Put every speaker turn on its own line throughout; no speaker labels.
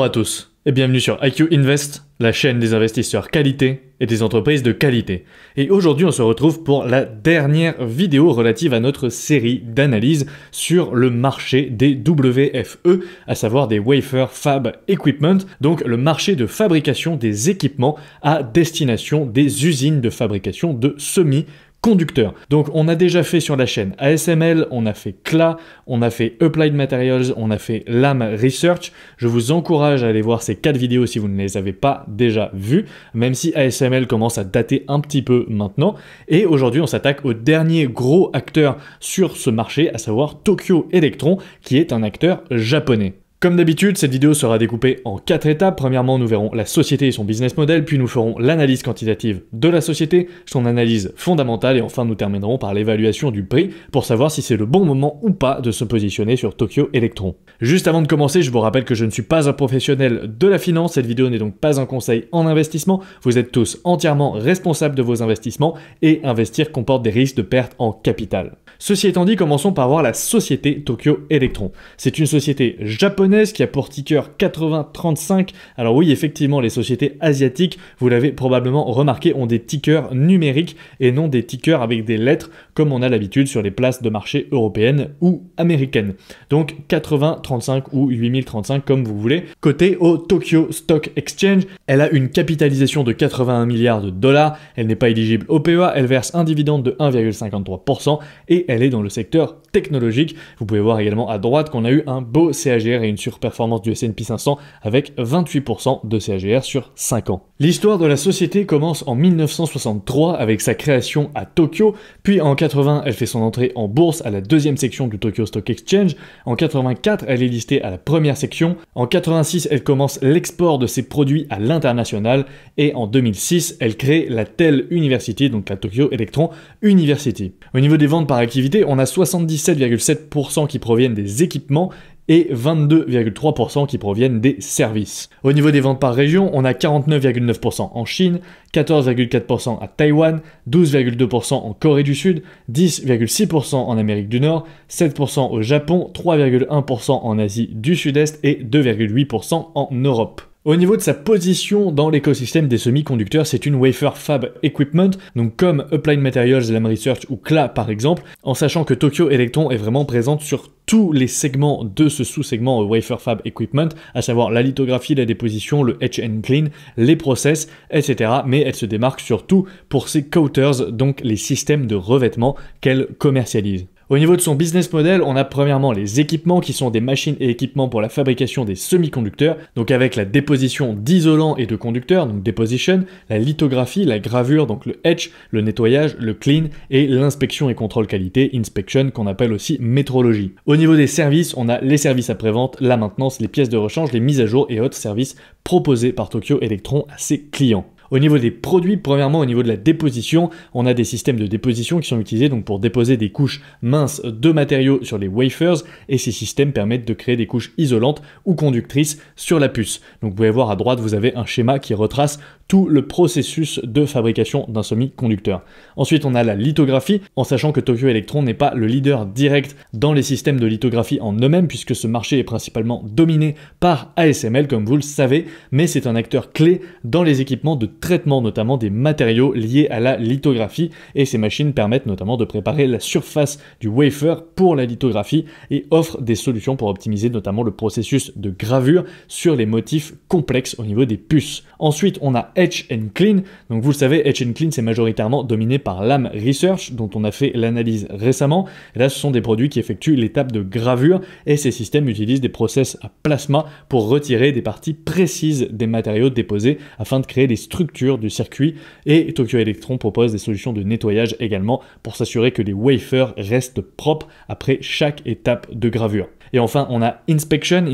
Bonjour à tous et bienvenue sur IQ Invest, la chaîne des investisseurs qualité et des entreprises de qualité. Et aujourd'hui on se retrouve pour la dernière vidéo relative à notre série d'analyses sur le marché des WFE, à savoir des Wafer Fab Equipment, donc le marché de fabrication des équipements à destination des usines de fabrication de semi-conducteurs. Donc on a déjà fait sur la chaîne ASML, on a fait CLA, on a fait Applied Materials, on a fait Lam Research. Je vous encourage à aller voir ces 4 vidéos si vous ne les avez pas déjà vues, même si ASML commence à dater un petit peu maintenant. Et aujourd'hui on s'attaque au dernier gros acteur sur ce marché, à savoir Tokyo Electron, qui est un acteur japonais. Comme d'habitude, cette vidéo sera découpée en 4 étapes. Premièrement, nous verrons la société et son business model, puis nous ferons l'analyse quantitative de la société, son analyse fondamentale, et enfin nous terminerons par l'évaluation du prix pour savoir si c'est le bon moment ou pas de se positionner sur Tokyo Electron. Juste avant de commencer, je vous rappelle que je ne suis pas un professionnel de la finance, cette vidéo n'est donc pas un conseil en investissement, vous êtes tous entièrement responsables de vos investissements, et investir comporte des risques de perte en capital. Ceci étant dit, commençons par voir la société Tokyo Electron. C'est une société japonaise qui a pour ticker 8035. Alors oui, effectivement, les sociétés asiatiques, vous l'avez probablement remarqué, ont des tickers numériques et non des tickers avec des lettres comme on a l'habitude sur les places de marché européennes ou américaines. Donc 8035 ou 8035 comme vous voulez. Côté au Tokyo Stock Exchange, elle a une capitalisation de 81 milliards de dollars, elle n'est pas éligible au PEA, elle verse un dividende de 1,53% et elle est dans le secteur technologique. Vous pouvez voir également à droite qu'on a eu un beau CAGR et une surperformance du S&P 500 avec 28% de CAGR sur 5 ans. L'histoire de la société commence en 1963 avec sa création à Tokyo, puis en 80 elle fait son entrée en bourse à la deuxième section du Tokyo Stock Exchange, en 84 elle est listée à la première section, en 86 elle commence l'export de ses produits à l'international et en 2006 elle crée la TEL University, donc la Tokyo Electron University. Au niveau des ventes par activité, on a 77,7% qui proviennent des équipements et 22,3% qui proviennent des services. Au niveau des ventes par région, on a 49,9% en Chine, 14,4% à Taïwan, 12,2% en Corée du Sud, 10,6% en Amérique du Nord, 7% au Japon, 3,1% en Asie du Sud-Est et 2,8% en Europe. Au niveau de sa position dans l'écosystème des semi-conducteurs, c'est une Wafer Fab Equipment, donc comme Applied Materials, Lam Research ou CLA par exemple, en sachant que Tokyo Electron est vraiment présente sur tous les segments de ce sous-segment Wafer Fab Equipment, à savoir la lithographie, la déposition, le etch and clean, les process, etc. Mais elle se démarque surtout pour ses coaters, donc les systèmes de revêtement qu'elle commercialise. Au niveau de son business model, on a premièrement les équipements qui sont des machines et équipements pour la fabrication des semi-conducteurs, donc avec la déposition d'isolants et de conducteurs, donc deposition, la lithographie, la gravure, donc le etch, le nettoyage, le clean et l'inspection et contrôle qualité, inspection, qu'on appelle aussi métrologie. Au niveau des services, on a les services après-vente, la maintenance, les pièces de rechange, les mises à jour et autres services proposés par Tokyo Electron à ses clients. Au niveau des produits, premièrement au niveau de la déposition, on a des systèmes de déposition qui sont utilisés donc pour déposer des couches minces de matériaux sur les wafers, et ces systèmes permettent de créer des couches isolantes ou conductrices sur la puce. Donc vous pouvez voir à droite, vous avez un schéma qui retrace tout le processus de fabrication d'un semi-conducteur. Ensuite, on a la lithographie, en sachant que Tokyo Electron n'est pas le leader direct dans les systèmes de lithographie en eux-mêmes, puisque ce marché est principalement dominé par ASML, comme vous le savez, mais c'est un acteur clé dans les équipements de traitement, notamment des matériaux liés à la lithographie, et ces machines permettent notamment de préparer la surface du wafer pour la lithographie et offrent des solutions pour optimiser notamment le processus de gravure sur les motifs complexes au niveau des puces. Ensuite, on a Etch and Clean. Donc vous le savez, Etch and Clean c'est majoritairement dominé par Lam Research, dont on a fait l'analyse récemment. Et là, ce sont des produits qui effectuent l'étape de gravure, et ces systèmes utilisent des process à plasma pour retirer des parties précises des matériaux déposés afin de créer des structures du circuit. Et Tokyo Electron propose des solutions de nettoyage également pour s'assurer que les wafers restent propres après chaque étape de gravure. Et enfin, on a Inspection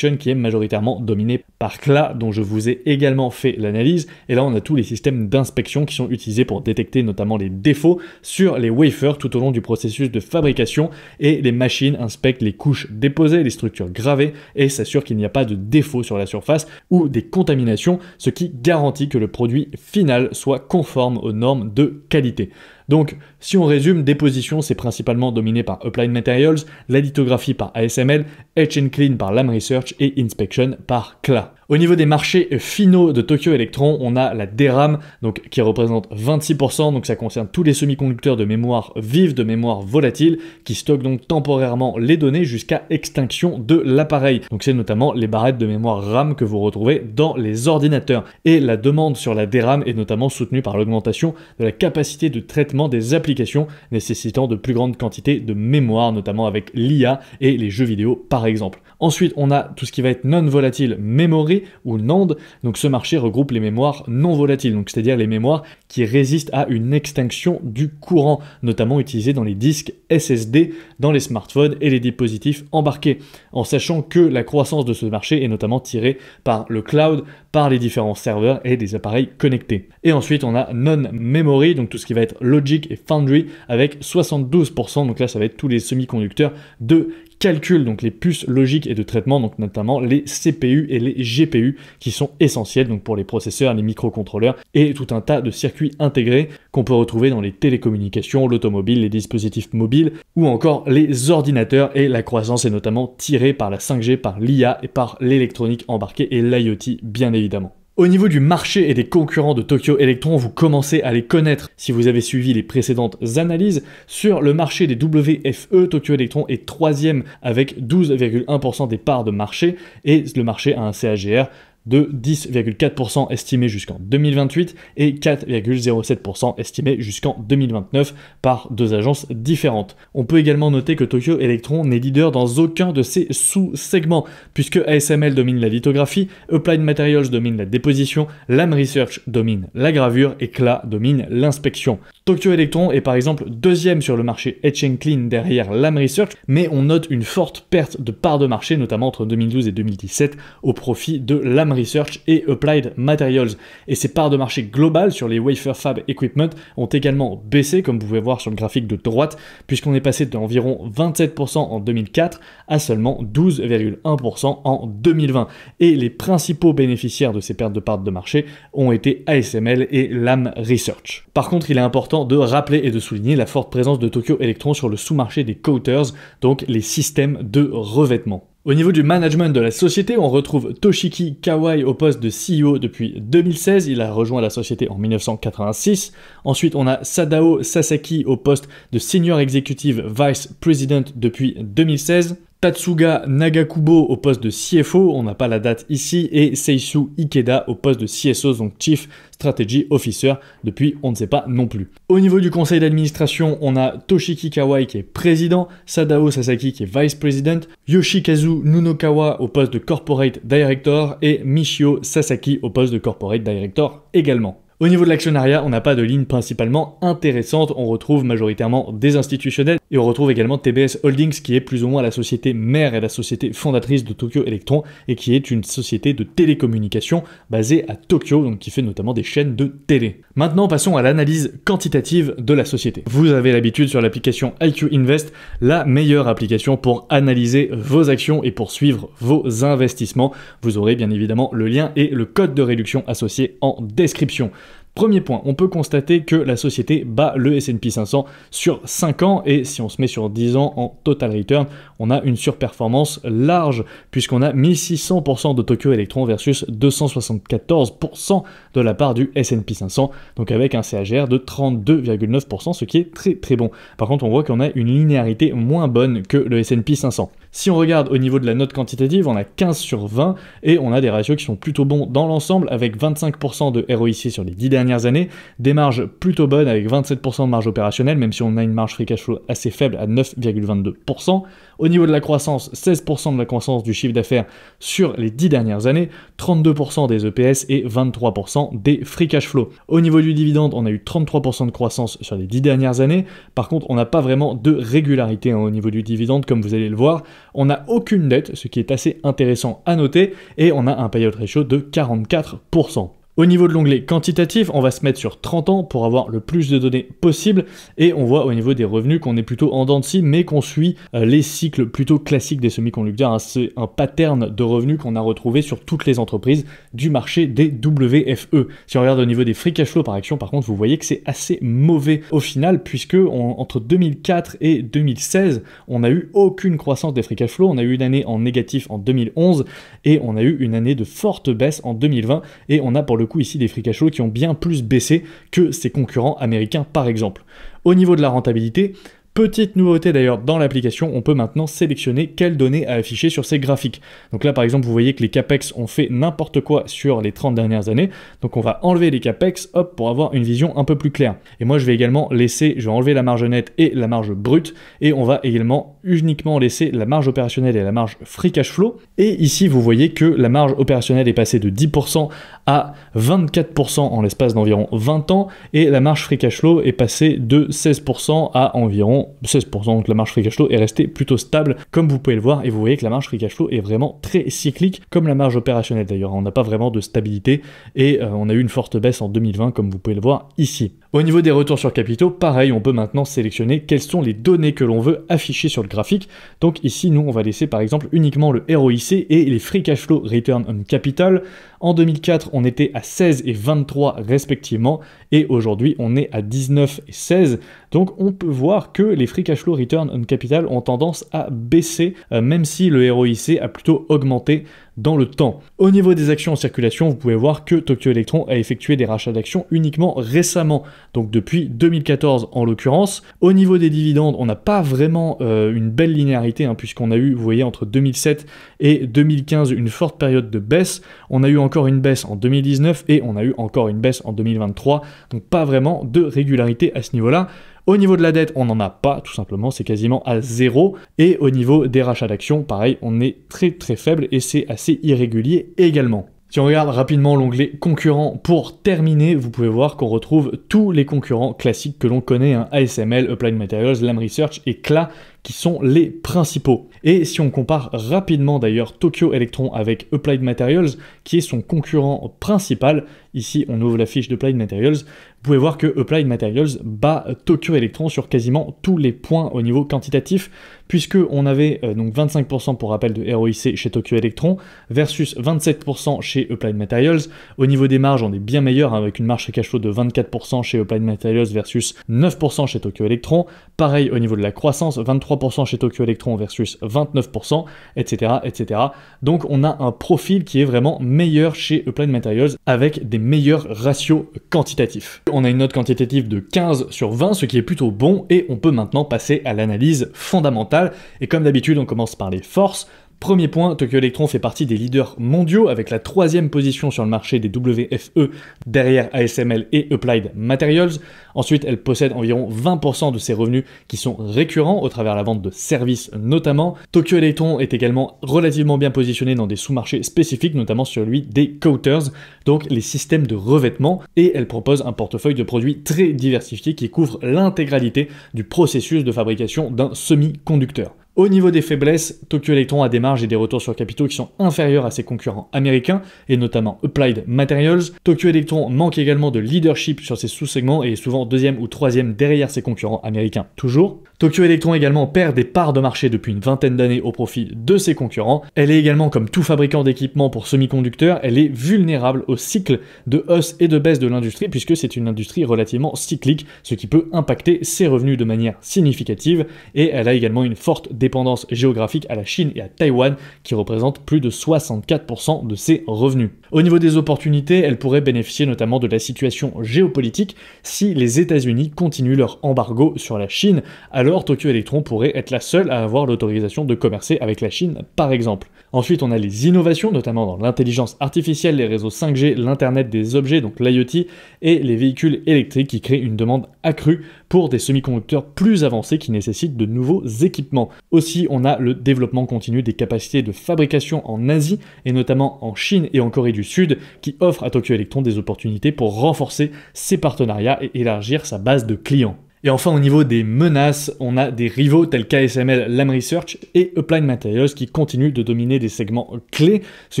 qui est majoritairement dominé par CLA, dont je vous ai également fait l'analyse. Et là, on a tous les systèmes d'inspection qui sont utilisés pour détecter notamment les défauts sur les wafers tout au long du processus de fabrication. Et les machines inspectent les couches déposées, les structures gravées, et s'assurent qu'il n'y a pas de défauts sur la surface ou des contaminations, ce qui garantit que le produit final soit conforme aux normes de qualité. Donc, si on résume, déposition, c'est principalement dominé par Applied Materials, la lithographie par ASML, Etch and Clean par Lam Research et Inspection par CLA. Au niveau des marchés finaux de Tokyo Electron, on a la DRAM, donc, qui représente 26%, donc ça concerne tous les semi-conducteurs de mémoire vive, de mémoire volatile, qui stockent donc temporairement les données jusqu'à extinction de l'appareil. Donc c'est notamment les barrettes de mémoire RAM que vous retrouvez dans les ordinateurs. Et la demande sur la DRAM est notamment soutenue par l'augmentation de la capacité de traitement des applications nécessitant de plus grandes quantités de mémoire, notamment avec l'IA et les jeux vidéo par exemple. Ensuite, on a tout ce qui va être non-volatile memory ou NAND. Donc ce marché regroupe les mémoires non volatiles, donc c'est-à-dire les mémoires qui résistent à une extinction du courant, notamment utilisées dans les disques SSD, dans les smartphones et les dispositifs embarqués, en sachant que la croissance de ce marché est notamment tirée par le cloud, par les différents serveurs et des appareils connectés. Et ensuite, on a non-memory, donc tout ce qui va être logic et foundry, avec 72%, donc là ça va être tous les semi-conducteurs de calcul, donc les puces logiques et de traitement, donc notamment les CPU et les GPU qui sont essentiels donc pour les processeurs, les microcontrôleurs et tout un tas de circuits intégrés qu'on peut retrouver dans les télécommunications, l'automobile, les dispositifs mobiles ou encore les ordinateurs, et la croissance est notamment tirée par la 5G, par l'IA et par l'électronique embarquée et l'IoT bien évidemment. Au niveau du marché et des concurrents de Tokyo Electron, vous commencez à les connaître si vous avez suivi les précédentes analyses. Sur le marché des WFE, Tokyo Electron est 3e avec 12,1% des parts de marché, et le marché a un CAGR de 10,4% estimé jusqu'en 2028 et 4,07% estimé jusqu'en 2029 par deux agences différentes. On peut également noter que Tokyo Electron n'est leader dans aucun de ses sous-segments, puisque ASML domine la lithographie, Applied Materials domine la déposition, Lam Research domine la gravure et KLA domine l'inspection. Tokyo Electron est par exemple 2e sur le marché Etch & Clean derrière Lam Research, mais on note une forte perte de parts de marché, notamment entre 2012 et 2017, au profit de Lam Research et Applied Materials. Et ces parts de marché globales sur les Wafer Fab Equipment ont également baissé, comme vous pouvez voir sur le graphique de droite, puisqu'on est passé d'environ 27% en 2004 à seulement 12,1% en 2020. Et les principaux bénéficiaires de ces pertes de parts de marché ont été ASML et Lam Research. Par contre, il est important de rappeler et de souligner la forte présence de Tokyo Electron sur le sous-marché des coaters, donc les systèmes de revêtement. Au niveau du management de la société, on retrouve Toshiki Kawai au poste de CEO depuis 2016, il a rejoint la société en 1986. Ensuite, on a Sadao Sasaki au poste de Senior Executive Vice President depuis 2016. Tatsuga Nagakubo au poste de CFO, on n'a pas la date ici, et Seisu Ikeda au poste de CSO, donc Chief Strategy Officer, depuis on ne sait pas non plus. Au niveau du conseil d'administration, on a Toshiki Kawai qui est président, Sadao Sasaki qui est vice president, Yoshikazu Nunokawa au poste de corporate director et Michio Sasaki au poste de corporate director également. Au niveau de l'actionnariat, on n'a pas de ligne principalement intéressante, on retrouve majoritairement des institutionnels et on retrouve également TBS Holdings qui est plus ou moins la société mère et la société fondatrice de Tokyo Electron et qui est une société de télécommunications basée à Tokyo, donc qui fait notamment des chaînes de télé. Maintenant, passons à l'analyse quantitative de la société. Vous avez l'habitude sur l'application IQ Invest, la meilleure application pour analyser vos actions et pour suivre vos investissements. Vous aurez bien évidemment le lien et le code de réduction associé en description. Premier point, on peut constater que la société bat le S&P 500 sur 5 ans et si on se met sur 10 ans en total return, on a une surperformance large puisqu'on a 1600% de Tokyo Electron versus 274% de la part du S&P 500, donc avec un CAGR de 32,9%, ce qui est très très bon. Par contre, on voit qu'on a une linéarité moins bonne que le S&P 500. Si on regarde au niveau de la note quantitative, on a 15 sur 20 et on a des ratios qui sont plutôt bons dans l'ensemble avec 25% de ROIC sur les 10 dernières années, des marges plutôt bonnes avec 27% de marge opérationnelle, même si on a une marge free cash flow assez faible à 9,22%. Au niveau de la croissance, 16% de la croissance du chiffre d'affaires sur les 10 dernières années, 32% des EPS et 23% des free cash flow. Au niveau du dividende, on a eu 33% de croissance sur les 10 dernières années. Par contre, on n'a pas vraiment de régularité au niveau du dividende, comme vous allez le voir. On n'a aucune dette, ce qui est assez intéressant à noter, et on a un payout ratio de 44%. Au niveau de l'onglet quantitatif, on va se mettre sur 30 ans pour avoir le plus de données possible, et on voit au niveau des revenus qu'on est plutôt en dents de scie, mais qu'on suit les cycles plutôt classiques des semi-conducteurs, hein. C'est un pattern de revenus qu'on a retrouvé sur toutes les entreprises du marché des WFE. Si on regarde au niveau des free cash flow par action, par contre, vous voyez que c'est assez mauvais au final, puisque entre 2004 et 2016, on n'a eu aucune croissance des free cash flow, on a eu une année en négatif en 2011, et on a eu une année de forte baisse en 2020, et on a pour le coup ici des free cash flow qui ont bien plus baissé que ses concurrents américains par exemple. Au niveau de la rentabilité, petite nouveauté d'ailleurs dans l'application, on peut maintenant sélectionner quelles données à afficher sur ces graphiques. Donc là par exemple vous voyez que les capex ont fait n'importe quoi sur les 30 dernières années, donc on va enlever les capex, hop, pour avoir une vision un peu plus claire. Et moi je vais également je vais enlever la marge nette et la marge brute, et on va également uniquement laisser la marge opérationnelle et la marge free cash flow. Et ici vous voyez que la marge opérationnelle est passée de 10% à 24% en l'espace d'environ 20 ans, et la marge free cash flow est passée de 16% à environ 16%, donc la marge free cash flow est restée plutôt stable comme vous pouvez le voir, et vous voyez que la marge free cash flow est vraiment très cyclique comme la marge opérationnelle d'ailleurs, on n'a pas vraiment de stabilité, et on a eu une forte baisse en 2020 comme vous pouvez le voir ici. Au niveau des retours sur capitaux, pareil, on peut maintenant sélectionner quelles sont les données que l'on veut afficher sur le graphique. Donc ici, nous, on va laisser par exemple uniquement le ROIC et les Free Cash Flow Return on Capital. En 2004, on était à 16 et 23 respectivement, et aujourd'hui, on est à 19 et 16. Donc on peut voir que les Free Cash Flow Return on Capital ont tendance à baisser, même si le ROIC a plutôt augmenté dans le temps. Au niveau des actions en circulation, vous pouvez voir que Tokyo Electron a effectué des rachats d'actions uniquement récemment, donc depuis 2014 en l'occurrence. Au niveau des dividendes, on n'a pas vraiment une belle linéarité, hein, puisqu'on a eu, vous voyez, entre 2007 et 2015 une forte période de baisse. On a eu encore une baisse en 2019 et on a eu encore une baisse en 2023, donc pas vraiment de régularité à ce niveau-là. Au niveau de la dette, on n'en a pas, tout simplement, c'est quasiment à zéro. Et au niveau des rachats d'actions, pareil, on est très très faible et c'est assez irrégulier également. Si on regarde rapidement l'onglet concurrents pour terminer, vous pouvez voir qu'on retrouve tous les concurrents classiques que l'on connaît, hein, ASML, Applied Materials, Lam Research et KLA, qui sont les principaux. Et si on compare rapidement d'ailleurs Tokyo Electron avec Applied Materials, qui est son concurrent principal, ici on ouvre la fiche d'Applied Materials, vous pouvez voir que Applied Materials bat Tokyo Electron sur quasiment tous les points au niveau quantitatif, puisque on avait donc 25% pour rappel de ROIC chez Tokyo Electron, versus 27% chez Applied Materials. Au niveau des marges, on est bien meilleur, hein, avec une marge free cash flow de 24% chez Applied Materials versus 9% chez Tokyo Electron. Pareil au niveau de la croissance, 23% chez Tokyo Electron versus 29%, etc., etc. Donc on a un profil qui est vraiment meilleur chez Applied Materials avec des meilleurs ratios quantitatifs. On a une note quantitative de 15 sur 20, ce qui est plutôt bon, et on peut maintenant passer à l'analyse fondamentale. Et comme d'habitude, on commence par les forces. Premier point, Tokyo Electron fait partie des leaders mondiaux avec la 3e position sur le marché des WFE derrière ASML et Applied Materials. Ensuite, elle possède environ 20% de ses revenus qui sont récurrents au travers la vente de services notamment. Tokyo Electron est également relativement bien positionné dans des sous-marchés spécifiques, notamment celui des coaters, donc les systèmes de revêtement, et elle propose un portefeuille de produits très diversifié qui couvre l'intégralité du processus de fabrication d'un semi-conducteur. Au niveau des faiblesses, Tokyo Electron a des marges et des retours sur capitaux qui sont inférieurs à ses concurrents américains, et notamment Applied Materials. Tokyo Electron manque également de leadership sur ses sous-segments et est souvent 2e ou 3e derrière ses concurrents américains toujours. Tokyo Electron également perd des parts de marché depuis une vingtaine d'années au profit de ses concurrents. Elle est également, comme tout fabricant d'équipements pour semi-conducteurs, elle est vulnérable au cycle de hausse et de baisse de l'industrie, puisque c'est une industrie relativement cyclique, ce qui peut impacter ses revenus de manière significative, et elle a également une forte dépendance géographique à la Chine et à Taïwan, qui représentent plus de 64% de ses revenus. Au niveau des opportunités, elle pourrait bénéficier notamment de la situation géopolitique si les États-Unis continuent leur embargo sur la Chine. Alors Tokyo Electron pourrait être la seule à avoir l'autorisation de commercer avec la Chine, par exemple. Ensuite, on a les innovations, notamment dans l'intelligence artificielle, les réseaux 5G, l'Internet des objets, donc l'IoT, et les véhicules électriques qui créent une demande accrue pour des semi-conducteurs plus avancés qui nécessitent de nouveaux équipements. Aussi, on a le développement continu des capacités de fabrication en Asie, et notamment en Chine et en Corée du Sud, qui offrent à Tokyo Electron des opportunités pour renforcer ses partenariats et élargir sa base de clients. Et enfin, au niveau des menaces, on a des rivaux tels qu'ASML, Lam Research et Applied Materials qui continuent de dominer des segments clés, ce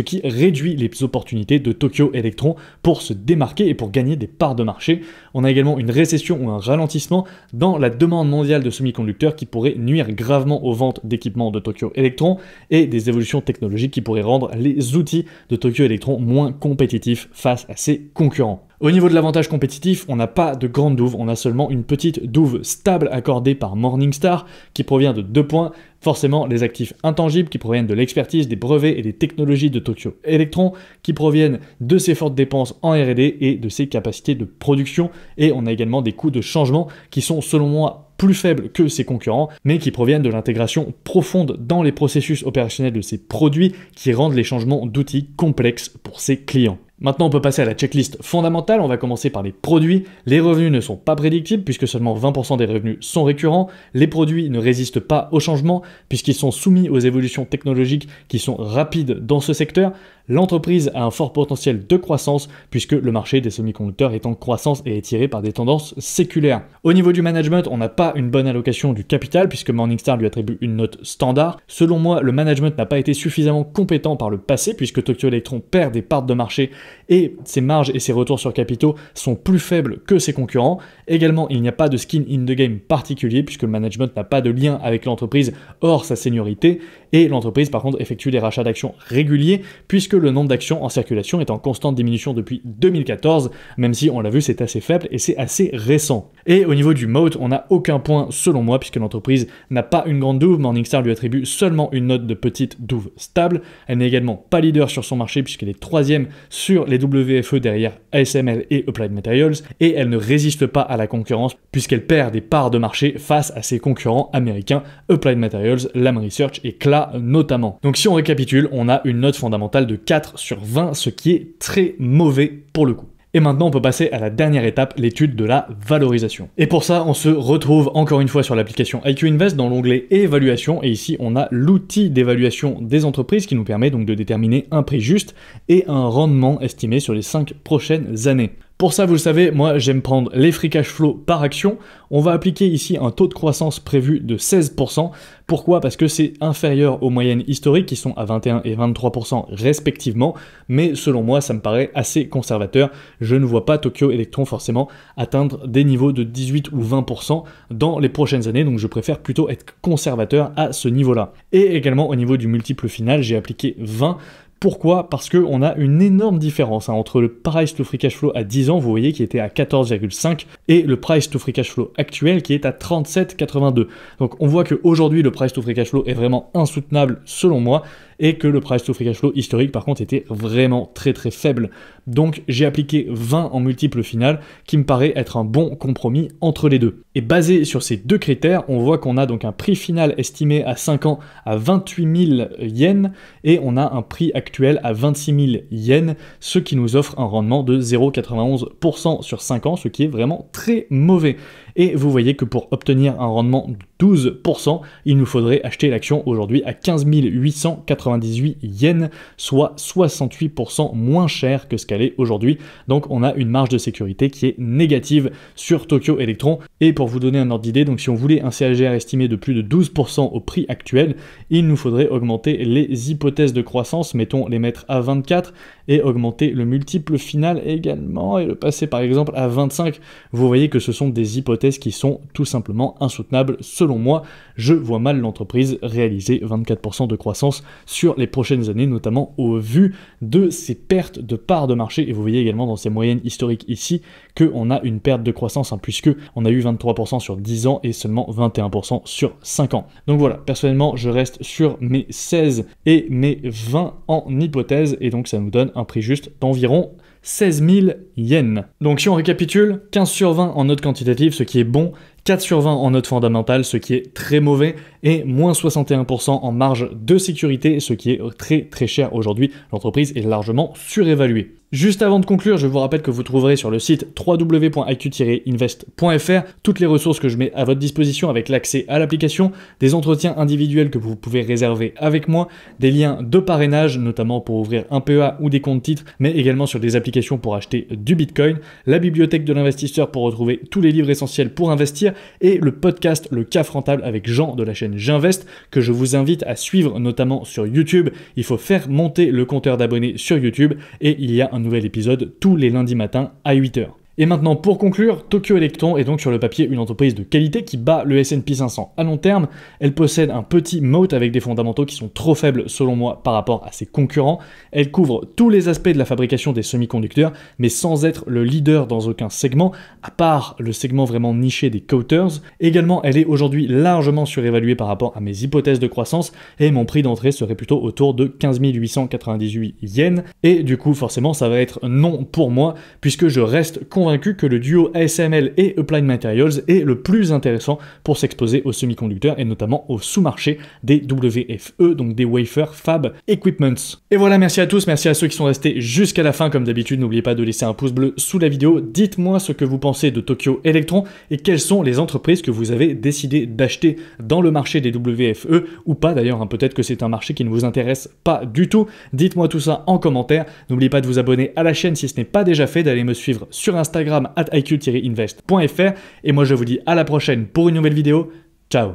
qui réduit les opportunités de Tokyo Electron pour se démarquer et pour gagner des parts de marché. On a également une récession ou un ralentissement dans la demande mondiale de semi-conducteurs qui pourrait nuire gravement aux ventes d'équipements de Tokyo Electron et des évolutions technologiques qui pourraient rendre les outils de Tokyo Electron moins compétitifs face à ses concurrents. Au niveau de l'avantage compétitif, on n'a pas de grande douve, on a seulement une petite douve stable accordée par Morningstar qui provient de 2 points. Forcément, les actifs intangibles qui proviennent de l'expertise, des brevets et des technologies de Tokyo Electron, qui proviennent de ses fortes dépenses en R&D et de ses capacités de production. Et on a également des coûts de changement qui sont, selon moi, plus faibles que ses concurrents, mais qui proviennent de l'intégration profonde dans les processus opérationnels de ses produits qui rendent les changements d'outils complexes pour ses clients. Maintenant, on peut passer à la checklist fondamentale. On va commencer par les produits. Les revenus ne sont pas prédictibles puisque seulement 20% des revenus sont récurrents. Les produits ne résistent pas au changement puisqu'ils sont soumis aux évolutions technologiques qui sont rapides dans ce secteur. L'entreprise a un fort potentiel de croissance puisque le marché des semi-conducteurs est en croissance et est tiré par des tendances séculaires. Au niveau du management, on n'a pas une bonne allocation du capital puisque Morningstar lui attribue une note standard. Selon moi, le management n'a pas été suffisamment compétent par le passé puisque Tokyo Electron perd des parts de marché et ses marges et ses retours sur capitaux sont plus faibles que ses concurrents. Également, il n'y a pas de skin in the game particulier puisque le management n'a pas de lien avec l'entreprise hors sa seniorité et l'entreprise par contre effectue des rachats d'actions réguliers puisque le nombre d'actions en circulation est en constante diminution depuis 2014, même si on l'a vu c'est assez faible et c'est assez récent. Et au niveau du moat, on n'a aucun point selon moi puisque l'entreprise n'a pas une grande douve, Morningstar lui attribue seulement une note de petite douve stable, elle n'est également pas leader sur son marché puisqu'elle est 3e sur les WFE derrière ASML et Applied Materials et elle ne résiste pas à la concurrence puisqu'elle perd des parts de marché face à ses concurrents américains Applied Materials, Lam Research et KLA notamment. Donc si on récapitule, on a une note fondamentale de 4 sur 20, ce qui est très mauvais pour le coup. Et maintenant, on peut passer à la dernière étape, l'étude de la valorisation. Et pour ça, on se retrouve encore une fois sur l'application IQ Invest dans l'onglet Évaluation. Et ici, on a l'outil d'évaluation des entreprises qui nous permet donc de déterminer un prix juste et un rendement estimé sur les 5 prochaines années. Pour ça, vous le savez, moi j'aime prendre les free cash flow par action. On va appliquer ici un taux de croissance prévu de 16%. Pourquoi? Parce que c'est inférieur aux moyennes historiques qui sont à 21 et 23% respectivement. Mais selon moi, ça me paraît assez conservateur. Je ne vois pas Tokyo Electron forcément atteindre des niveaux de 18 ou 20% dans les prochaines années. Donc je préfère plutôt être conservateur à ce niveau-là. Et également au niveau du multiple final, j'ai appliqué 20. Pourquoi? Parce qu'on a une énorme différence entre le price to free cash flow à 10 ans, vous voyez, qui était à 14,5, et le price to free cash flow actuel qui est à 37,82. Donc on voit qu'aujourd'hui, le price to free cash flow est vraiment insoutenable selon moi, et que le price to free cash flow historique par contre était vraiment très très faible. Donc j'ai appliqué 20 en multiple final qui me paraît être un bon compromis entre les deux. Et basé sur ces deux critères, on voit qu'on a donc un prix final estimé à 5 ans à 28 000 yens et on a un prix actuel à 26 000 yens, ce qui nous offre un rendement de 0,91% sur 5 ans, ce qui est vraiment très mauvais. Et vous voyez que pour obtenir un rendement de 12%, il nous faudrait acheter l'action aujourd'hui à 15 898 yens, soit 68% moins cher que ce qu'elle est aujourd'hui. Donc on a une marge de sécurité qui est négative sur Tokyo Electron. Et pour vous donner un ordre d'idée, donc si on voulait un CAGR estimé de plus de 12% au prix actuel, il nous faudrait augmenter les hypothèses de croissance, mettons les mettre à 24, et augmenter le multiple final également, et le passer par exemple à 25. Vous voyez que ce sont des hypothèses qui sont tout simplement insoutenables. Selon moi, je vois mal l'entreprise réaliser 24% de croissance sur les prochaines années, notamment au vu de ses pertes de parts de marché. Et vous voyez également dans ces moyennes historiques ici qu'on a une perte de croissance, puisque on a eu 23% sur 10 ans et seulement 21% sur 5 ans. Donc voilà, personnellement, je reste sur mes 16 et mes 20 en hypothèse, et donc ça nous donne un prix juste d'environ 16 000 yens. Donc si on récapitule, 15 sur 20 en note quantitative, ce qui est bon, 4 sur 20 en note fondamentale, ce qui est très mauvais, et moins 61% en marge de sécurité, ce qui est très très cher aujourd'hui. L'entreprise est largement surévaluée. Juste avant de conclure, je vous rappelle que vous trouverez sur le site www.iq-invest.fr toutes les ressources que je mets à votre disposition avec l'accès à l'application, des entretiens individuels que vous pouvez réserver avec moi, des liens de parrainage, notamment pour ouvrir un PEA ou des comptes titres, mais également sur des applications pour acheter du Bitcoin, la bibliothèque de l'investisseur pour retrouver tous les livres essentiels pour investir et le podcast Le CAF Rentable avec Jean de la chaîne J'invest que je vous invite à suivre notamment sur YouTube. Il faut faire monter le compteur d'abonnés sur YouTube et il y a un nouvel épisode tous les lundis matins à 8h. Et maintenant, pour conclure, Tokyo Electron est donc sur le papier une entreprise de qualité qui bat le S&P 500 à long terme. Elle possède un petit moat avec des fondamentaux qui sont trop faibles selon moi par rapport à ses concurrents. Elle couvre tous les aspects de la fabrication des semi-conducteurs, mais sans être le leader dans aucun segment, à part le segment vraiment niché des coaters. Également, elle est aujourd'hui largement surévaluée par rapport à mes hypothèses de croissance, et mon prix d'entrée serait plutôt autour de 15 898 yens. Et du coup, forcément, ça va être non pour moi, puisque je reste convaincu que le duo ASML et Applied Materials est le plus intéressant pour s'exposer aux semi-conducteurs et notamment au sous-marché des WFE, donc des Wafer Fab Equipments. Et voilà, merci à tous, merci à ceux qui sont restés jusqu'à la fin. Comme d'habitude, n'oubliez pas de laisser un pouce bleu sous la vidéo. Dites-moi ce que vous pensez de Tokyo Electron et quelles sont les entreprises que vous avez décidé d'acheter dans le marché des WFE ou pas d'ailleurs, hein, peut-être que c'est un marché qui ne vous intéresse pas du tout. Dites-moi tout ça en commentaire. N'oubliez pas de vous abonner à la chaîne si ce n'est pas déjà fait, d'aller me suivre sur Instagram @iq-invest.fr et moi je vous dis à la prochaine pour une nouvelle vidéo.